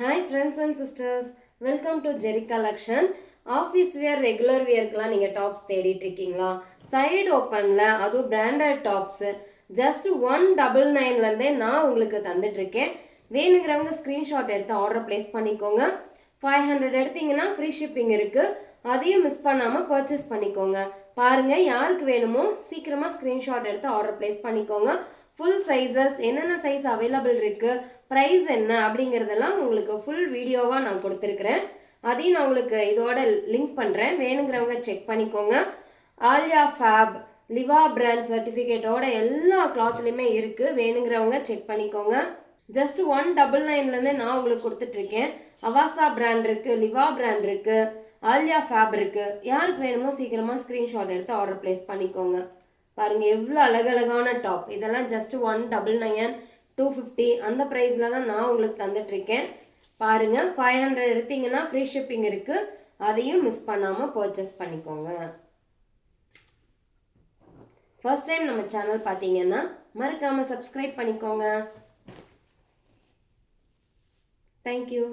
Hi friends and sisters, welcome to Jerry Collection. Office wear, regular wear கெல்லாம் நீங்கள் tops தேடிட்டு இருக்கீங்களா? Side ஓப்பனில் அதுவும் பிராண்டட் டாப்ஸு ஜஸ்ட் 199லேருந்தே நான் உங்களுக்கு தந்துட்டு இருக்கேன். வேணுங்கிறவங்க ஸ்க்ரீன்ஷாட் எடுத்து ஆர்டர் பிளேஸ் பண்ணிக்கோங்க. 500 எடுத்தீங்கன்னா ஃப்ரீ ஷிப்பிங் இருக்குது. அதையும் மிஸ் பண்ணாமல் பர்ச்சேஸ் பண்ணிக்கோங்க. பாருங்கள், யாருக்கு வேணுமோ சீக்கிரமாக ஸ்க்ரீன்ஷாட் எடுத்து ஆர்டர் பிளேஸ் பண்ணிக்கோங்க. ஃபுல் சைஸஸ், என்னென்ன சைஸ் அவைலபிள் இருக்குது, ப்ரைஸ் என்ன அப்படிங்கிறதெல்லாம் உங்களுக்கு ஃபுல் வீடியோவாக நான் கொடுத்துருக்குறேன். அதையும் நான் உங்களுக்கு இதோட லிங்க் பண்ணுறேன். வேணுங்கிறவங்க செக் பண்ணிக்கோங்க. ஆலியா ஃபேப், லிவா பிராண்ட் சர்டிஃபிகேட்டோட எல்லா கிளாத்லையுமே இருக்குது. வேணுங்கிறவங்க செக் பண்ணிக்கோங்க. ஜஸ்ட் 199லேருந்தே நான் உங்களுக்கு கொடுத்துட்ருக்கேன். அவாசா பிராண்ட் இருக்குது, லிவா பிராண்ட் இருக்குது, ஆலியா ஃபேப் இருக்குது. யாருக்கு வேணுமோ சீக்கிரமாக ஸ்க்ரீன்ஷாட் எடுத்து ஆர்டர் பிளேஸ் பண்ணிக்கோங்க. பாருங்கள் எவ்வளோ அழகழகான டாப். இதெல்லாம் ஜஸ்ட் 199, 250 அந்த ப்ரைஸில் தான் நான் உங்களுக்கு தந்துட்டுருக்கேன். பாருங்கள், 500 எடுத்தீங்கன்னா ஃப்ரீ ஷிப்பிங் இருக்குது. அதையும் மிஸ் பண்ணாமல் பர்ச்சேஸ் பண்ணிக்கோங்க. ஃபர்ஸ்ட் டைம் நம்ம சேனல் பார்த்தீங்கன்னா மறக்காமல் சப்ஸ்கிரைப் பண்ணிக்கோங்க. தேங்க்யூ.